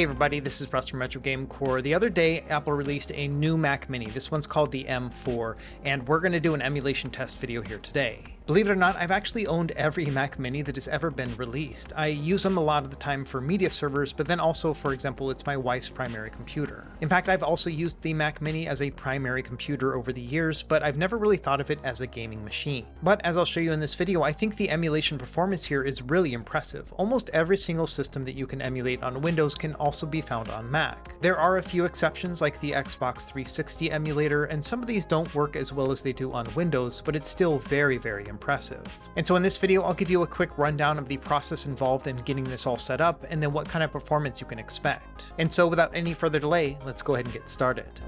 Hey everybody, this is Russ from Retro Game Core. The other day, Apple released a new Mac Mini. This one's called the M4, and we're going to do an emulation test video here today. Believe it or not, I've actually owned every Mac Mini that has ever been released. I use them a lot of the time for media servers, but then also, for example, it's my wife's primary computer. In fact, I've also used the Mac Mini as a primary computer over the years, but I've never really thought of it as a gaming machine. But as I'll show you in this video, I think the emulation performance here is really impressive. Almost every single system that you can emulate on Windows can also be found on Mac. There are a few exceptions like the Xbox 360 emulator, and some of these don't work as well as they do on Windows, but it's still very impressive. And so in this video, I'll give you a quick rundown of the process involved in getting this all set up, and then what kind of performance you can expect. And so without any further delay, let's go ahead and get started.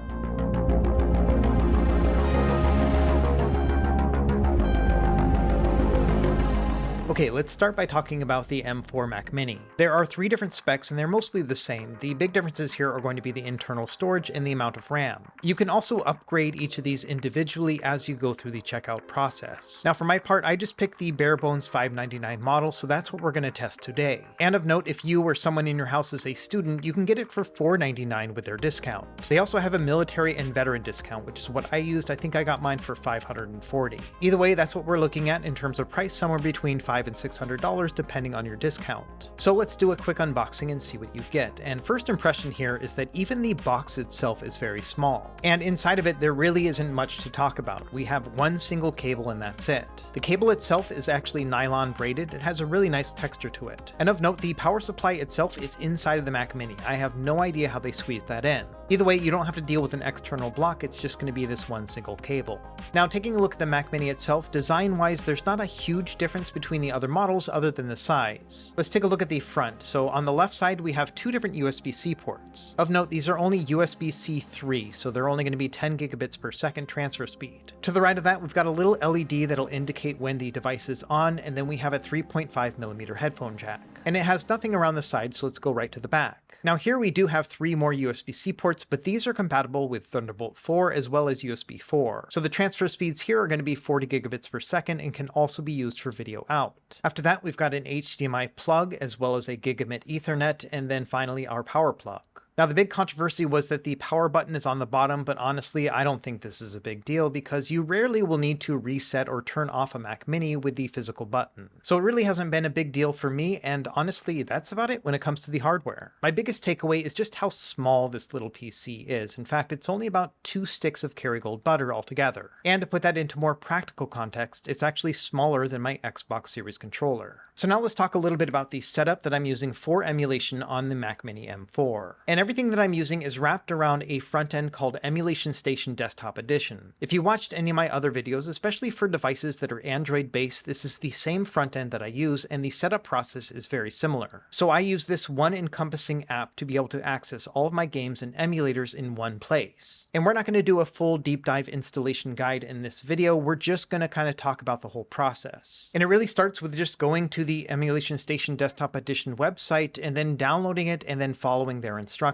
Okay, let's start by talking about the M4 Mac Mini. There are three different specs and they're mostly the same. The big differences here are going to be the internal storage and the amount of RAM. You can also upgrade each of these individually as you go through the checkout process. Now for my part, I just picked the bare bones $599 model, so that's what we're going to test today. And of note, if you or someone in your house is a student, you can get it for $499 with their discount. They also have a military and veteran discount, which is what I used. I think I got mine for $540. Either way, that's what we're looking at in terms of price, somewhere between $500 and $600 depending on your discount. So let's do a quick unboxing and see what you get. And first impression here is that even the box itself is very small. And inside of it, there really isn't much to talk about. We have one single cable and that's it. The cable itself is actually nylon braided. It has a really nice texture to it. And of note, the power supply itself is inside of the Mac Mini. I have no idea how they squeezed that in. Either way, you don't have to deal with an external block. It's just going to be this one single cable. Now, taking a look at the Mac Mini itself, design-wise, there's not a huge difference between the other models other than the size. Let's take a look at the front. So on the left side, we have two different USB-C ports. Of note, these are only USB-C 3, so they're only going to be 10 gigabits per second transfer speed. To the right of that, we've got a little LED that'll indicate when the device is on, and then we have a 3.5mm headphone jack. And it has nothing around the side, so let's go right to the back. Now here we do have three more USB-C ports, but these are compatible with Thunderbolt 4 as well as USB 4. So the transfer speeds here are going to be 40 gigabits per second and can also be used for video out. After that, we've got an HDMI plug as well as a gigabit Ethernet, and then finally our power plug. Now the big controversy was that the power button is on the bottom, but honestly I don't think this is a big deal because you rarely will need to reset or turn off a Mac Mini with the physical button. So it really hasn't been a big deal for me, and honestly that's about it when it comes to the hardware. My biggest takeaway is just how small this little PC is. In fact, it's only about 2 sticks of Kerrygold butter altogether. And to put that into more practical context, it's actually smaller than my Xbox Series controller. So now let's talk a little bit about the setup that I'm using for emulation on the Mac Mini M4. And everything that I'm using is wrapped around a front end called Emulation Station Desktop Edition. If you watched any of my other videos, especially for devices that are Android based, this is the same front end that I use, and the setup process is very similar. So I use this one encompassing app to be able to access all of my games and emulators in one place. And we're not going to do a full deep dive installation guide in this video, we're just going to kind of talk about the whole process. And it really starts with just going to the Emulation Station Desktop Edition website and then downloading it and then following their instructions.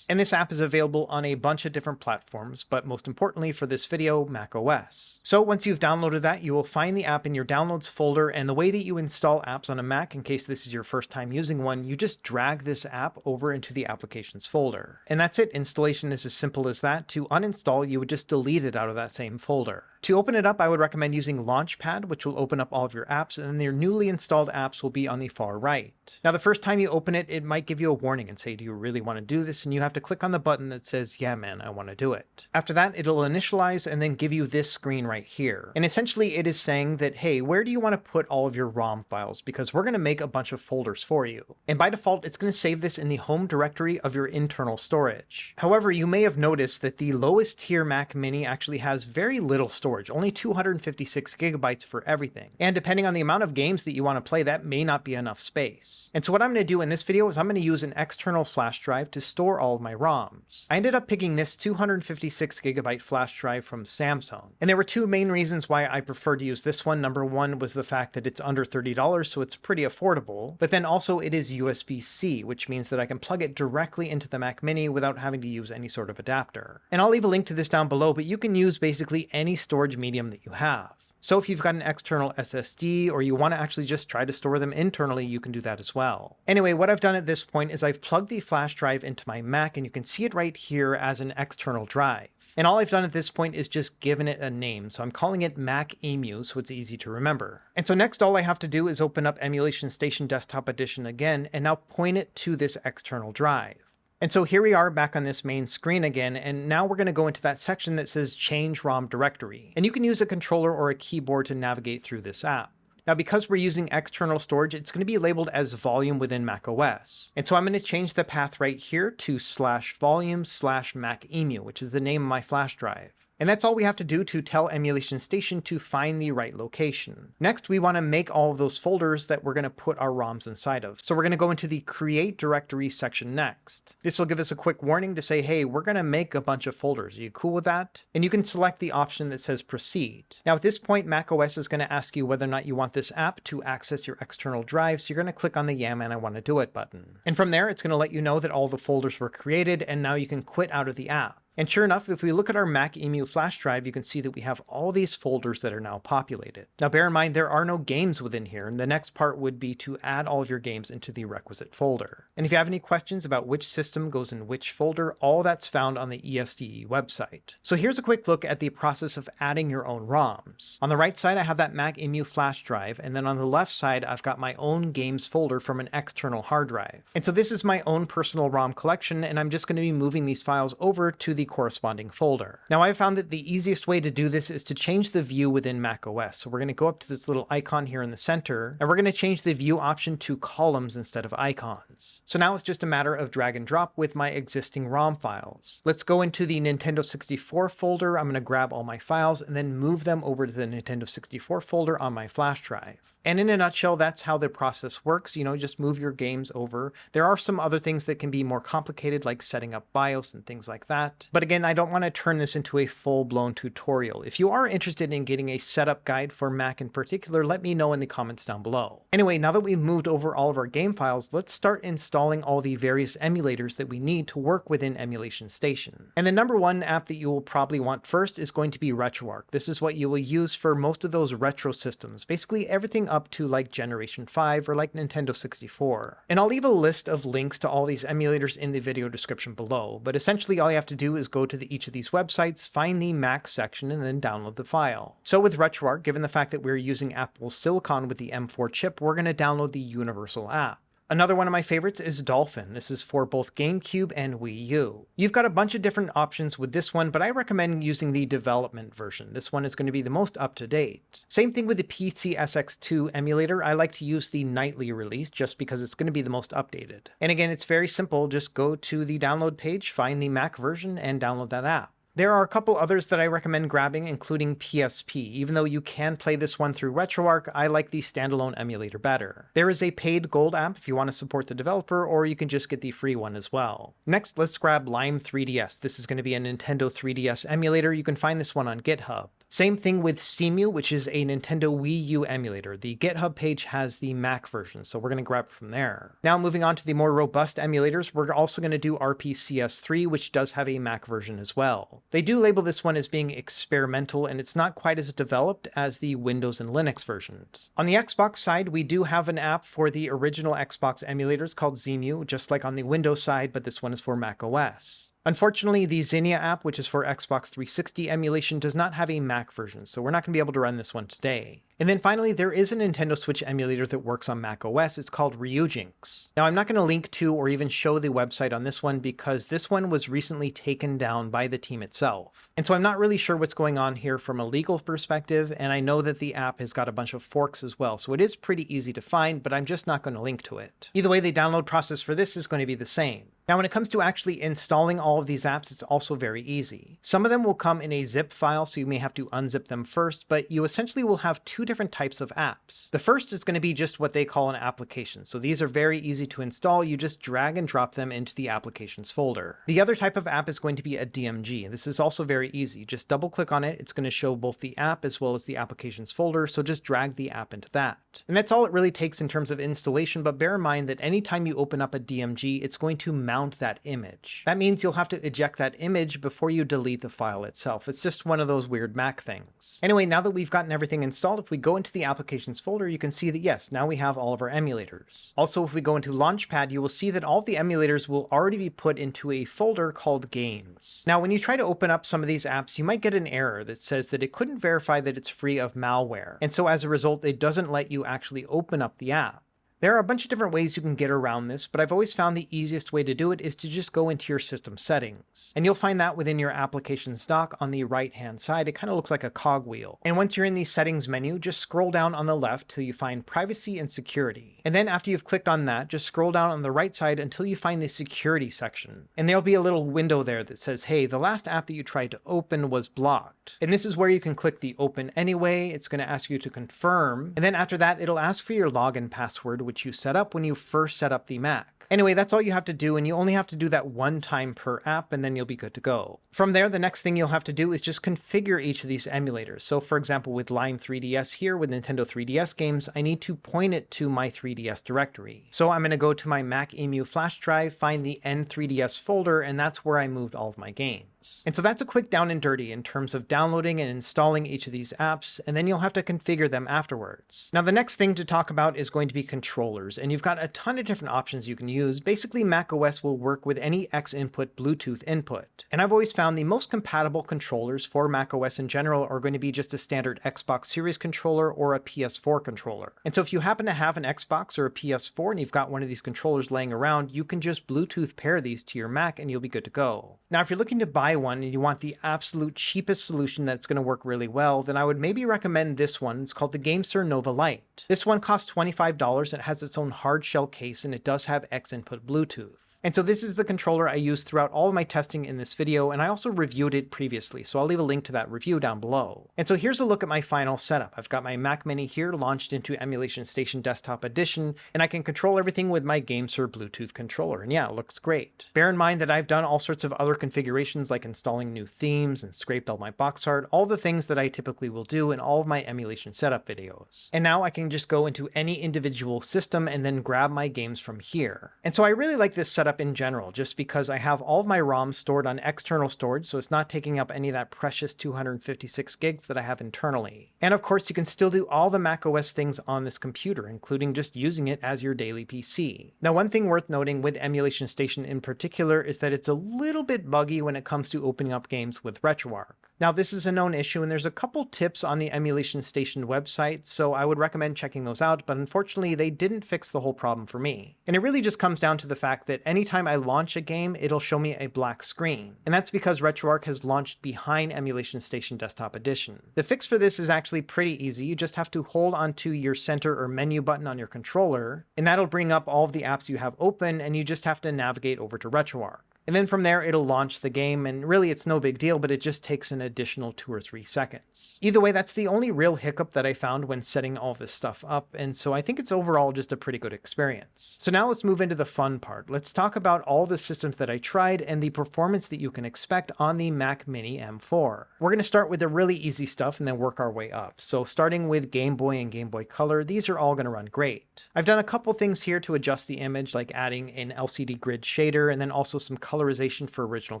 And this app is available on a bunch of different platforms, but most importantly for this video, Mac OS. So once you've downloaded that, you will find the app in your downloads folder, and the way that you install apps on a Mac, in case this is your first time using one, you just drag this app over into the applications folder. And that's it. Installation is as simple as that. To uninstall, you would just delete it out of that same folder. To open it up, I would recommend using Launchpad, which will open up all of your apps, and then your newly installed apps will be on the far right. Now, the first time you open it, it might give you a warning and say, do you really want to do this? And you have to click on the button that says, yeah, man, I want to do it. After that, it'll initialize and then give you this screen right here. And essentially it is saying that, hey, where do you want to put all of your ROM files? Because we're going to make a bunch of folders for you. And by default, it's going to save this in the home directory of your internal storage. However, you may have noticed that the lowest tier Mac Mini actually has very little storage, only 256 gigabytes for everything. And depending on the amount of games that you want to play, that may not be enough space. And so what I'm going to do in this video is I'm going to use an external flash drive to store all of my ROMs. I ended up picking this 256 gigabyte flash drive from Samsung. And there were two main reasons why I preferred to use this one. Number one was the fact that it's under $30, so it's pretty affordable. But then also it is USB-C, which means that I can plug it directly into the Mac Mini without having to use any sort of adapter. And I'll leave a link to this down below, but you can use basically any storage medium that you have. So if you've got an external SSD or you want to actually just try to store them internally, you can do that as well. Anyway, what I've done at this point is I've plugged the flash drive into my Mac, and you can see it right here as an external drive. And all I've done at this point is just given it a name. So I'm calling it Mac Emu, so it's easy to remember. And so next all I have to do is open up Emulation Station Desktop Edition again, and now point it to this external drive. And so here we are back on this main screen again, and now we're going to go into that section that says Change ROM Directory. And you can use a controller or a keyboard to navigate through this app. Now, because we're using external storage, it's going to be labeled as volume within macOS. And so I'm going to change the path right here to /volume/MacEmu, which is the name of my flash drive. And that's all we have to do to tell Emulation Station to find the right location. Next, we want to make all of those folders that we're going to put our ROMs inside of. So we're going to go into the Create Directory section next. This will give us a quick warning to say, hey, we're going to make a bunch of folders. Are you cool with that? And you can select the option that says Proceed. Now at this point, macOS is going to ask you whether or not you want this app to access your external drive. So you're going to click on the Yeah, man, I want to do it button. And from there, it's going to let you know that all the folders were created, and now you can quit out of the app. And sure enough, if we look at our MacEmu flash drive, you can see that we have all these folders that are now populated. Now bear in mind, there are no games within here, and the next part would be to add all of your games into the requisite folder. And if you have any questions about which system goes in which folder, all that's found on the ESDE website. So here's a quick look at the process of adding your own ROMs. On the right side, I have that MacEmu flash drive, and then on the left side, I've got my own games folder from an external hard drive. And so this is my own personal ROM collection, and I'm just going to be moving these files over to the corresponding folder. Now I've found that the easiest way to do this is to change the view within macOS. So we're going to go up to this little icon here in the center, and we're going to change the view option to columns instead of icons. So now it's just a matter of drag and drop with my existing ROM files. Let's go into the Nintendo 64 folder. I'm going to grab all my files and then move them over to the Nintendo 64 folder on my flash drive. And in a nutshell, that's how the process works. You know, just move your games over. There are some other things that can be more complicated, like setting up BIOS and things like that. But again, I don't want to turn this into a full-blown tutorial. If you are interested in getting a setup guide for Mac in particular, let me know in the comments down below. Anyway, now that we've moved over all of our game files, let's start installing all the various emulators that we need to work within Emulation Station. And the number one app that you will probably want first is going to be RetroArch. This is what you will use for most of those retro systems, basically everything up to like Generation 5 or like Nintendo 64. And I'll leave a list of links to all these emulators in the video description below, but essentially all you have to do is go to each of these websites, find the Mac section, and then download the file. So with RetroArch, given the fact that we're using Apple Silicon with the M4 chip, we're going to download the Universal app. Another one of my favorites is Dolphin. This is for both GameCube and Wii U. You've got a bunch of different options with this one, but I recommend using the development version. This one is going to be the most up-to-date. Same thing with the PCSX2 emulator. I like to use the nightly release just because it's going to be the most updated. And again, it's very simple. Just go to the download page, find the Mac version, and download that app. There are a couple others that I recommend grabbing, including PSP. Even though you can play this one through RetroArch, I like the standalone emulator better. There is a paid gold app if you want to support the developer, or you can just get the free one as well. Next, let's grab Lime 3DS. This is going to be a Nintendo 3DS emulator. You can find this one on GitHub. Same thing with Cemu, which is a Nintendo Wii U emulator. The GitHub page has the Mac version, so we're going to grab it from there. Now moving on to the more robust emulators, we're also going to do RPCS3, which does have a Mac version as well. They do label this one as being experimental, and it's not quite as developed as the Windows and Linux versions. On the Xbox side, we do have an app for the original Xbox emulators called Xemu, just like on the Windows side, but this one is for Mac OS. Unfortunately, the Xenia app, which is for Xbox 360 emulation, does not have a Mac version, so we're not going to be able to run this one today. And then finally, there is a Nintendo Switch emulator that works on Mac OS. It's called Ryujinx. Now, I'm not going to link to or even show the website on this one because this one was recently taken down by the team itself. And so I'm not really sure what's going on here from a legal perspective, and I know that the app has got a bunch of forks as well, so it is pretty easy to find, but I'm just not going to link to it. Either way, the download process for this is going to be the same. Now, when it comes to actually installing all of these apps, it's also very easy. Some of them will come in a zip file, so you may have to unzip them first, but you essentially will have two different types of apps. The first is going to be just what they call an application. So these are very easy to install. You just drag and drop them into the applications folder. The other type of app is going to be a DMG. This is also very easy. Just double click on it. It's going to show both the app as well as the applications folder. So just drag the app into that. And that's all it really takes in terms of installation. But bear in mind that anytime you open up a DMG, it's going to mount around that image. That means you'll have to eject that image before you delete the file itself. It's just one of those weird Mac things. Anyway, now that we've gotten everything installed, if we go into the applications folder, you can see that yes, now we have all of our emulators. Also, if we go into Launchpad, you will see that all of the emulators will already be put into a folder called Games. Now, when you try to open up some of these apps, you might get an error that says that it couldn't verify that it's free of malware. And so as a result, it doesn't let you actually open up the app. There are a bunch of different ways you can get around this, but I've always found the easiest way to do it is to just go into your system settings. And you'll find that within your applications dock on the right-hand side. It kind of looks like a cogwheel. And once you're in the settings menu, just scroll down on the left till you find privacy and security. And then after you've clicked on that, just scroll down on the right side until you find the security section. And there'll be a little window there that says, hey, the last app that you tried to open was blocked. And this is where you can click the open anyway. It's going to ask you to confirm. And then after that, it'll ask for your login password, which you set up when you first set up the Mac. Anyway, that's all you have to do, and you only have to do that one time per app, and then you'll be good to go. From there, the next thing you'll have to do is just configure each of these emulators. So for example, with Lime 3DS here, with Nintendo 3DS games, I need to point it to my 3DS directory. So I'm going to go to my Mac EMU flash drive, find the N3DS folder, and that's where I moved all of my games. And so that's a quick down and dirty in terms of downloading and installing each of these apps, and then you'll have to configure them afterwards. Now the next thing to talk about is going to be controllers, and you've got a ton of different options you can use. Basically, macOS will work with any X input Bluetooth input. And I've always found the most compatible controllers for macOS in general are going to be just a standard Xbox Series controller or a PS4 controller. And so if you happen to have an Xbox or a PS4 and you've got one of these controllers laying around, you can just Bluetooth pair these to your Mac and you'll be good to go. Now, if you're looking to buy one and you want the absolute cheapest solution that's going to work really well, then I would maybe recommend this one. It's called the GameSir Nova Lite. This one costs $25 and it has its own hard shell case, and it does have X input Bluetooth. And so this is the controller I used throughout all of my testing in this video, and I also reviewed it previously, so I'll leave a link to that review down below. And so here's a look at my final setup. I've got my Mac Mini here launched into Emulation Station Desktop Edition, and I can control everything with my GameSir Bluetooth controller, and yeah, it looks great. Bear in mind that I've done all sorts of other configurations like installing new themes and scraped all my box art, all the things that I typically will do in all of my emulation setup videos. And now I can just go into any individual system and then grab my games from here. And so I really like this setup in general, just because I have all of my ROMs stored on external storage, so it's not taking up any of that precious 256 gigs that I have internally. And of course, you can still do all the macOS things on this computer, including just using it as your daily PC. Now, one thing worth noting with Emulation Station in particular is that it's a little bit buggy when it comes to opening up games with RetroArch. Now, this is a known issue, and there's a couple tips on the Emulation Station website, so I would recommend checking those out, but unfortunately, they didn't fix the whole problem for me. And it really just comes down to the fact that anytime I launch a game, it'll show me a black screen. And that's because RetroArch has launched behind Emulation Station Desktop Edition. The fix for this is actually pretty easy. You just have to hold onto your center or menu button on your controller, and that'll bring up all of the apps you have open, and you just have to navigate over to RetroArch. And then from there, it'll launch the game, and really it's no big deal, but it just takes an additional 2 or 3 seconds. Either way, that's the only real hiccup that I found when setting all this stuff up, and so I think it's overall just a pretty good experience. So now let's move into the fun part. Let's talk about all the systems that I tried and the performance that you can expect on the Mac Mini M4. We're going to start with the really easy stuff and then work our way up. So starting with Game Boy and Game Boy Color, these are all going to run great. I've done a couple things here to adjust the image, like adding an LCD grid shader and then also some colorization for original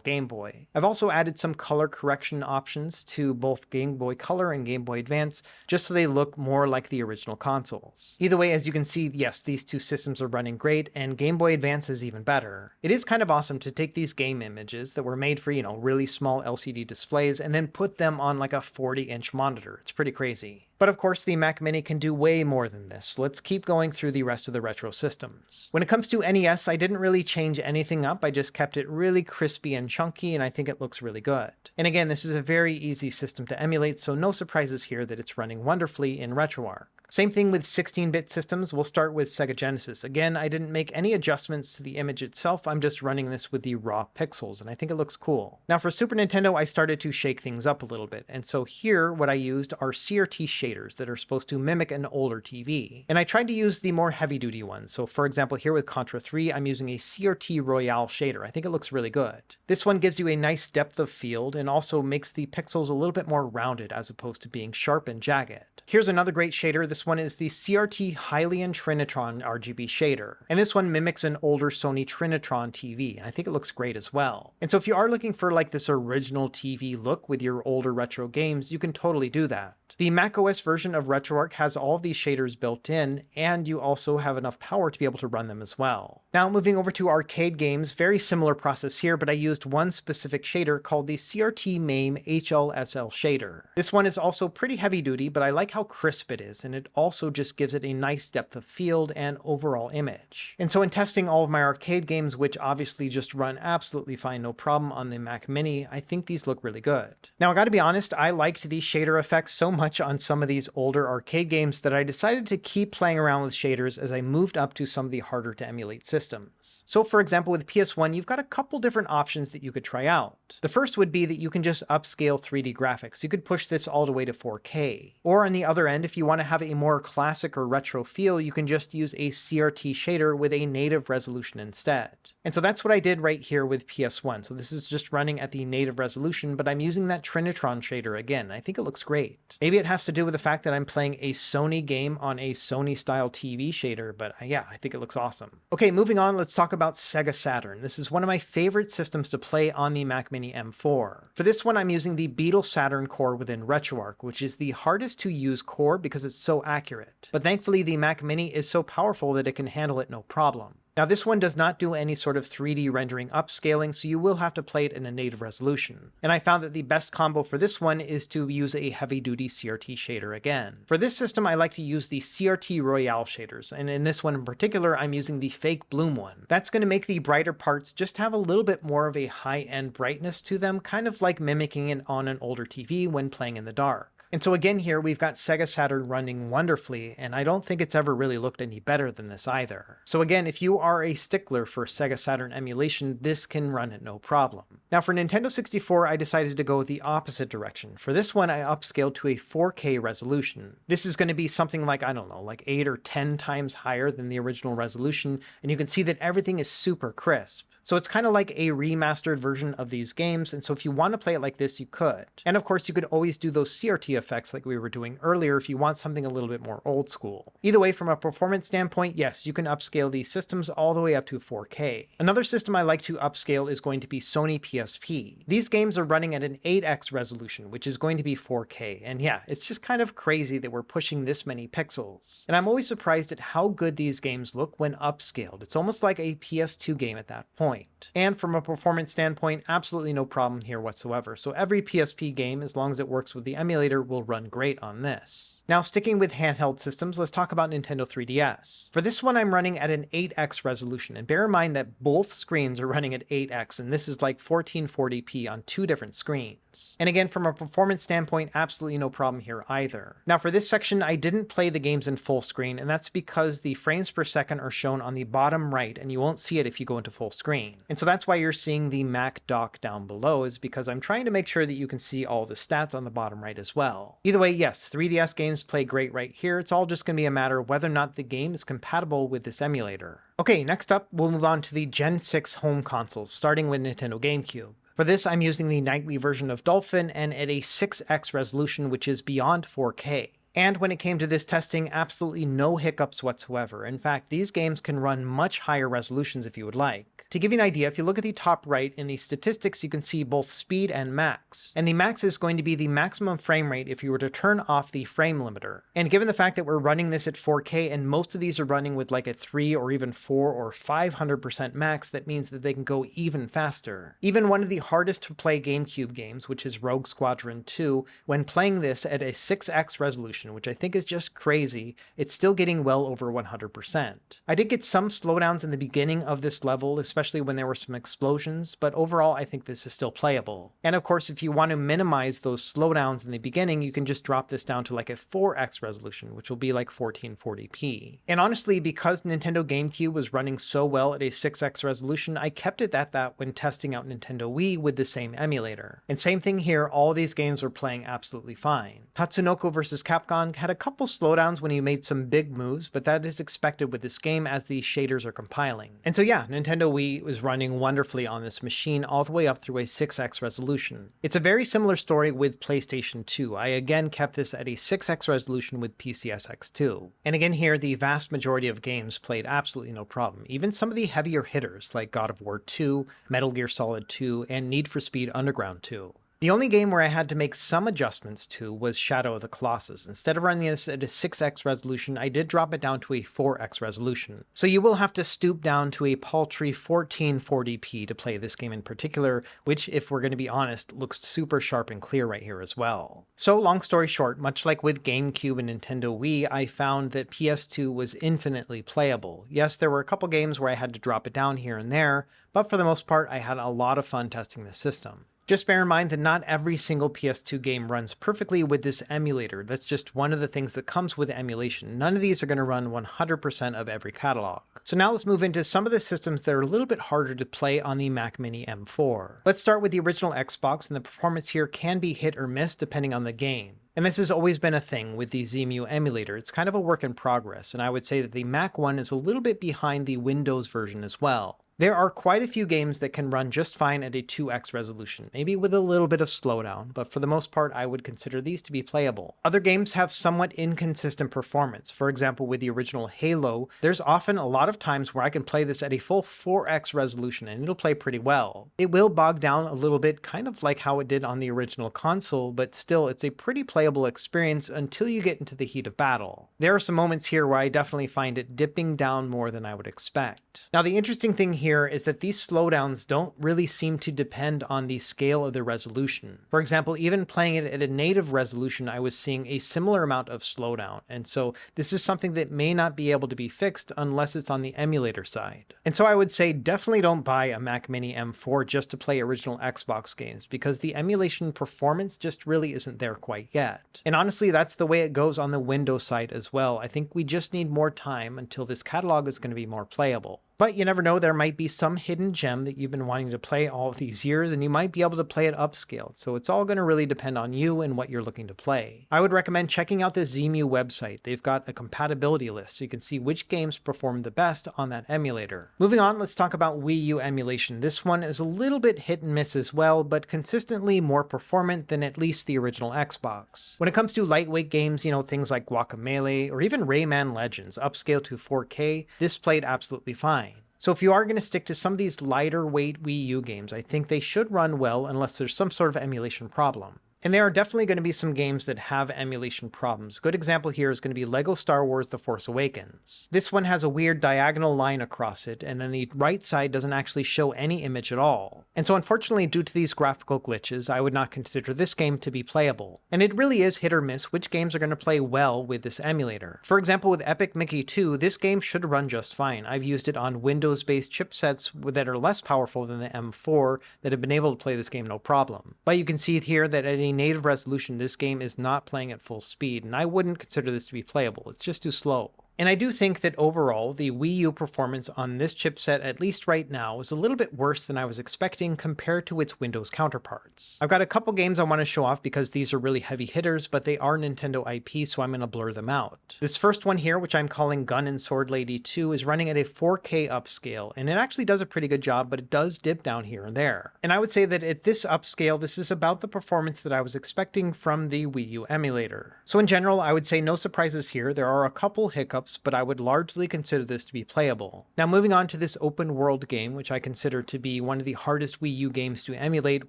Game Boy. I've also added some color correction options to both Game Boy Color and Game Boy Advance, just so they look more like the original consoles. Either way, as you can see, yes, these two systems are running great, and Game Boy Advance is even better. It is kind of awesome to take these game images that were made for, really small LCD displays and then put them on like a 40-inch monitor. It's pretty crazy. But of course, the Mac Mini can do way more than this. Let's keep going through the rest of the retro systems. When it comes to NES, I didn't really change anything up. I just kept it really crispy and chunky, and I think it looks really good. And again, this is a very easy system to emulate, so no surprises here that it's running wonderfully in RetroArch. Same thing with 16-bit systems. We'll start with Sega Genesis. Again, I didn't make any adjustments to the image itself. I'm just running this with the raw pixels, and I think it looks cool. Now for Super Nintendo, I started to shake things up a little bit. And so here, what I used are CRT shaders that are supposed to mimic an older TV. And I tried to use the more heavy-duty ones. So for example, here with Contra 3, I'm using a CRT Royale shader. I think it looks really good. This one gives you a nice depth of field and also makes the pixels a little bit more rounded as opposed to being sharp and jagged. Here's another great shader. This this one is the CRT Hylian Trinitron RGB shader. And this one mimics an older Sony Trinitron TV, and I think it looks great as well. And so if you are looking for like this original TV look with your older retro games, you can totally do that. The macOS version of RetroArch has all of these shaders built in, and you also have enough power to be able to run them as well. Now moving over to arcade games, very similar process here, but I used one specific shader called the CRT MAME HLSL shader. This one is also pretty heavy duty, but I like how crisp it is, and it also just gives it a nice depth of field and overall image. And so in testing all of my arcade games, which obviously just run absolutely fine, no problem on the Mac Mini, I think these look really good. Now I gotta be honest, I liked these shader effects so much on some of these older arcade games that I decided to keep playing around with shaders as I moved up to some of the harder to emulate systems. So for example, with PS1, you've got a couple different options that you could try out. The first would be that you can just upscale 3D graphics. You could push this all the way to 4K. Or on the other end, if you want to have a more classic or retro feel, you can just use a CRT shader with a native resolution instead. And so that's what I did right here with PS1. So this is just running at the native resolution, but I'm using that Trinitron shader again. I think it looks great. Maybe it has to do with the fact that I'm playing a Sony game on a Sony style TV shader, but yeah, I think it looks awesome. Okay, moving on, let's talk about Sega Saturn. This is one of my favorite systems to play on the Mac Mini M4. For this one, I'm using the Beetle Saturn core within RetroArch, which is the hardest to use core because it's so accurate. But thankfully, the Mac Mini is so powerful that it can handle it no problem. Now this one does not do any sort of 3D rendering upscaling, so you will have to play it in a native resolution. And I found that the best combo for this one is to use a heavy-duty CRT shader again. For this system, I like to use the CRT Royale shaders, and in this one in particular, I'm using the fake bloom one. That's going to make the brighter parts just have a little bit more of a high-end brightness to them, kind of like mimicking it on an older TV when playing in the dark. And so again here, we've got Sega Saturn running wonderfully, and I don't think it's ever really looked any better than this either. So again, if you are a stickler for Sega Saturn emulation, this can run it no problem. Now for Nintendo 64, I decided to go the opposite direction. For this one, I upscaled to a 4K resolution. This is going to be something like, I don't know, like 8 or 10 times higher than the original resolution, and you can see that everything is super crisp. So it's kind of like a remastered version of these games, and so if you want to play it like this, you could. And of course, you could always do those CRT effects like we were doing earlier if you want something a little bit more old school. Either way, from a performance standpoint, yes, you can upscale these systems all the way up to 4K. Another system I like to upscale is going to be Sony PSP. These games are running at an 8x resolution, which is going to be 4K, and yeah, it's just kind of crazy that we're pushing this many pixels. And I'm always surprised at how good these games look when upscaled. It's almost like a PS2 game at that point. And from a performance standpoint, absolutely no problem here whatsoever. So every PSP game, as long as it works with the emulator, will run great on this. Now sticking with handheld systems, let's talk about Nintendo 3DS. For this one, I'm running at an 8x resolution, and bear in mind that both screens are running at 8x, and this is like 1440p on two different screens. And again, from a performance standpoint, absolutely no problem here either. Now for this section, I didn't play the games in full screen, and that's because the frames per second are shown on the bottom right, and you won't see it if you go into full screen. And so that's why you're seeing the Mac dock down below, is because I'm trying to make sure that you can see all the stats on the bottom right as well. Either way, yes, 3DS games play great right here. It's all just going to be a matter of whether or not the game is compatible with this emulator. Okay, next up, we'll move on to the Gen 6 home consoles, starting with Nintendo GameCube. For this, I'm using the nightly version of Dolphin and at a 6x resolution, which is beyond 4K. And when it came to this testing, absolutely no hiccups whatsoever. In fact, these games can run much higher resolutions if you would like. To give you an idea, if you look at the top right in the statistics, you can see both speed and max. And the max is going to be the maximum frame rate if you were to turn off the frame limiter. And given the fact that we're running this at 4K and most of these are running with like a 3 or even 4 or 500% max, that means that they can go even faster. Even one of the hardest to play GameCube games, which is Rogue Squadron 2, when playing this at a 6x resolution, which I think is just crazy, it's still getting well over 100%. I did get some slowdowns in the beginning of this level, especially when there were some explosions, but overall I think this is still playable. And of course, if you want to minimize those slowdowns in the beginning, you can just drop this down to like a 4x resolution, which will be like 1440p. And honestly, because Nintendo GameCube was running so well at a 6x resolution, I kept it at that when testing out Nintendo Wii with the same emulator. And same thing here, all these games were playing absolutely fine. Tatsunoko vs. Capcom on had a couple slowdowns when you made some big moves, but that is expected with this game as the shaders are compiling. And so yeah, Nintendo Wii was running wonderfully on this machine all the way up through a 6x resolution. It's a very similar story with PlayStation 2. I again kept this at a 6x resolution with PCSX2. And again here, the vast majority of games played absolutely no problem. Even some of the heavier hitters like God of War 2, Metal Gear Solid 2, and Need for Speed Underground 2. The only game where I had to make some adjustments to was Shadow of the Colossus. Instead of running this at a 6x resolution, I did drop it down to a 4x resolution. So you will have to stoop down to a paltry 1440p to play this game in particular, which, if we're going to be honest, looks super sharp and clear right here as well. So long story short, much like with GameCube and Nintendo Wii, I found that PS2 was infinitely playable. Yes, there were a couple games where I had to drop it down here and there, but for the most part, I had a lot of fun testing the system. Just bear in mind that not every single PS2 game runs perfectly with this emulator. That's just one of the things that comes with emulation. None of these are going to run 100% of every catalog. So now let's move into some of the systems that are a little bit harder to play on the Mac Mini M4. Let's start with the original Xbox, and the performance here can be hit or miss depending on the game. And this has always been a thing with the ZEMU emulator. It's kind of a work in progress, and I would say that the Mac one is a little bit behind the Windows version as well. There are quite a few games that can run just fine at a 2x resolution, maybe with a little bit of slowdown, but for the most part I would consider these to be playable. Other games have somewhat inconsistent performance. For example, with the original Halo, there's often a lot of times where I can play this at a full 4x resolution and it'll play pretty well. It will bog down a little bit, kind of like how it did on the original console, but still it's a pretty playable experience until you get into the heat of battle. There are some moments here where I definitely find it dipping down more than I would expect. Now the interesting thing here is that these slowdowns don't really seem to depend on the scale of the resolution. For example, even playing it at a native resolution, I was seeing a similar amount of slowdown, and so this is something that may not be able to be fixed unless it's on the emulator side. And so I would say definitely don't buy a Mac Mini M4 just to play original Xbox games, because the emulation performance just really isn't there quite yet. And honestly, that's the way it goes on the Windows side as well. I think we just need more time until this catalog is going to be more playable. But you never know, there might be some hidden gem that you've been wanting to play all of these years, and you might be able to play it upscaled. So it's all going to really depend on you and what you're looking to play. I would recommend checking out the ZEMU website. They've got a compatibility list, so you can see which games perform the best on that emulator. Moving on, let's talk about Wii U emulation. This one is a little bit hit and miss as well, but consistently more performant than at least the original Xbox. When it comes to lightweight games, things like Guacamelee or even Rayman Legends, upscaled to 4K, this played absolutely fine. So if you are going to stick to some of these lighter weight Wii U games, I think they should run well unless there's some sort of emulation problem. And there are definitely going to be some games that have emulation problems. A good example here is going to be LEGO Star Wars The Force Awakens. This one has a weird diagonal line across it, and then the right side doesn't actually show any image at all. And so unfortunately, due to these graphical glitches, I would not consider this game to be playable. And it really is hit or miss which games are going to play well with this emulator. For example, with Epic Mickey 2, this game should run just fine. I've used it on Windows-based chipsets that are less powerful than the M4 that have been able to play this game no problem. But you can see here that at a native resolution, this game is not playing at full speed, and I wouldn't consider this to be playable. It's just too slow. And I do think that overall, the Wii U performance on this chipset, at least right now, is a little bit worse than I was expecting compared to its Windows counterparts. I've got a couple games I want to show off because these are really heavy hitters, but they are Nintendo IP, so I'm going to blur them out. This first one here, which I'm calling Gun and Sword Lady 2, is running at a 4K upscale, and it actually does a pretty good job, but it does dip down here and there. And I would say that at this upscale, this is about the performance that I was expecting from the Wii U emulator. So in general, I would say no surprises here. There are a couple hiccups, but I would largely consider this to be playable. Now moving on to this open world game, which I consider to be one of the hardest Wii U games to emulate,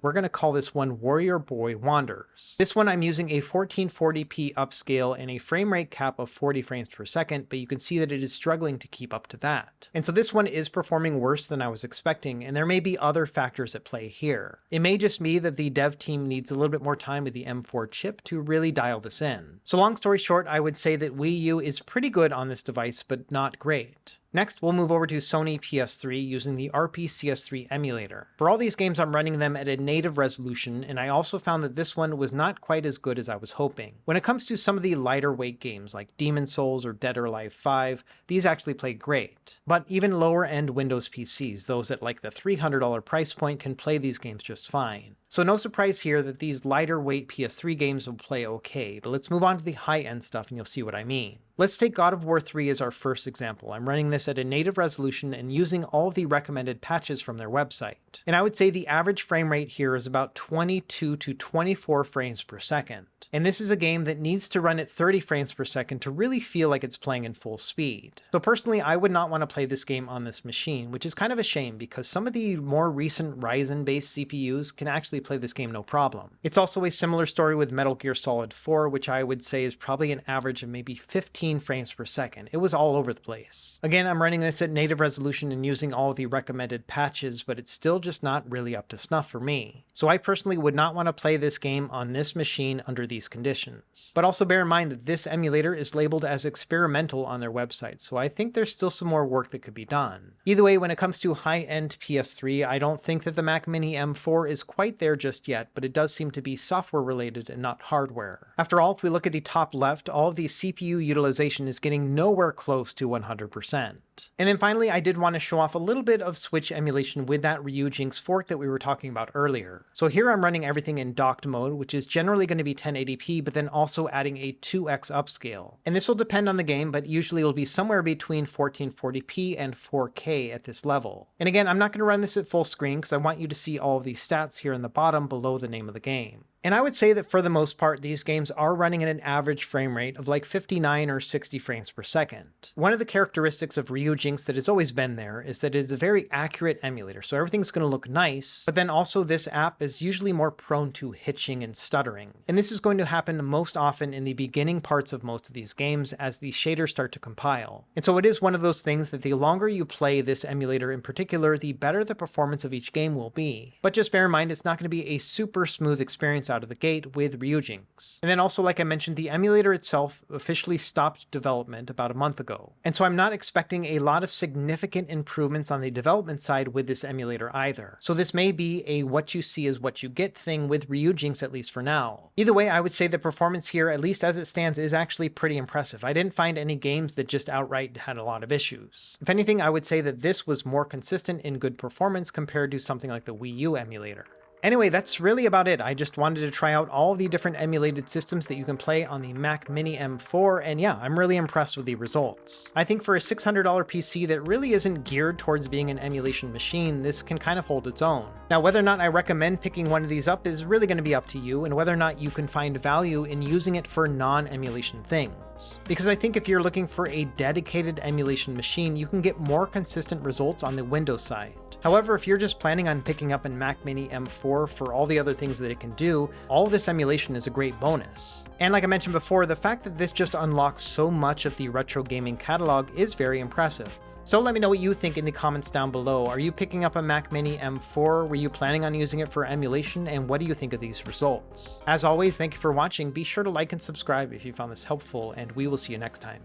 we're going to call this one Warrior Boy Wanders. This one I'm using a 1440p upscale and a frame rate cap of 40 frames per second, but you can see that it is struggling to keep up to that. And so this one is performing worse than I was expecting, and there may be other factors at play here. It may just be that the dev team needs a little bit more time with the M4 chip to really dial this in. So long story short, I would say that Wii U is pretty good on this device, but not great. Next, we'll move over to Sony PS3 using the RPCS3 emulator. For all these games, I'm running them at a native resolution, and I also found that this one was not quite as good as I was hoping. When it comes to some of the lighter weight games like Demon's Souls or Dead or Alive 5, these actually play great. But even lower end Windows PCs, those at like the $300 price point, can play these games just fine. So no surprise here that these lighter weight PS3 games will play okay, but let's move on to the high-end stuff and you'll see what I mean. Let's take God of War 3 as our first example. I'm running this at a native resolution and using all of the recommended patches from their website. And I would say the average frame rate here is about 22 to 24 frames per second. And this is a game that needs to run at 30 frames per second to really feel like it's playing in full speed. So personally, I would not want to play this game on this machine, which is kind of a shame because some of the more recent Ryzen-based CPUs can actually play this game no problem. It's also a similar story with Metal Gear Solid 4, which I would say is probably an average of maybe 15 frames per second. It was all over the place. Again, I'm running this at native resolution and using all of the recommended patches, but it's still just not really up to snuff for me. So I personally would not want to play this game on this machine under these conditions. But also bear in mind that this emulator is labeled as experimental on their website, so I think there's still some more work that could be done. Either way, when it comes to high-end PS3, I don't think that the Mac Mini M4 is quite there just yet, but it does seem to be software related and not hardware. After all, if we look at the top left, all of the CPU utilization is getting nowhere close to 100%. And then finally, I did want to show off a little bit of Switch emulation with that RetroArch fork that we were talking about earlier. So here I'm running everything in docked mode, which is generally going to be 1080p, but then also adding a 2x upscale. And this will depend on the game, but usually it'll be somewhere between 1440p and 4K at this level. And again, I'm not going to run this at full screen because I want you to see all of these stats here in the bottom below the name of the game. And I would say that for the most part, these games are running at an average frame rate of like 59 or 60 frames per second. One of the characteristics of RetroArch that has always been there is that it is a very accurate emulator, so everything's going to look nice, but then also this app is usually more prone to hitching and stuttering. And this is going to happen most often in the beginning parts of most of these games as the shaders start to compile. And so it is one of those things that the longer you play this emulator in particular, the better the performance of each game will be. But just bear in mind, it's not going to be a super smooth experience out of the gate with RetroArch. And then also, like I mentioned, the emulator itself officially stopped development about a month ago. And so I'm not expecting a lot of significant improvements on the development side with this emulator either. So this may be a what you see is what you get thing with RetroArch, at least for now. Either way, I would say the performance here, at least as it stands, is actually pretty impressive. I didn't find any games that just outright had a lot of issues. If anything, I would say that this was more consistent in good performance compared to something like the Wii U emulator. Anyway, that's really about it. I just wanted to try out all the different emulated systems that you can play on the Mac Mini M4, and yeah, I'm really impressed with the results. I think for a $600 PC that really isn't geared towards being an emulation machine, this can kind of hold its own. Now, whether or not I recommend picking one of these up is really going to be up to you, and whether or not you can find value in using it for non-emulation things. Because I think if you're looking for a dedicated emulation machine, you can get more consistent results on the Windows side. However, if you're just planning on picking up a Mac Mini M4 for all the other things that it can do, all of this emulation is a great bonus. And like I mentioned before, the fact that this just unlocks so much of the retro gaming catalog is very impressive. So let me know what you think in the comments down below. Are you picking up a Mac Mini M4? Were you planning on using it for emulation? And what do you think of these results? As always, thank you for watching. Be sure to like and subscribe if you found this helpful, and we will see you next time.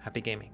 Happy gaming.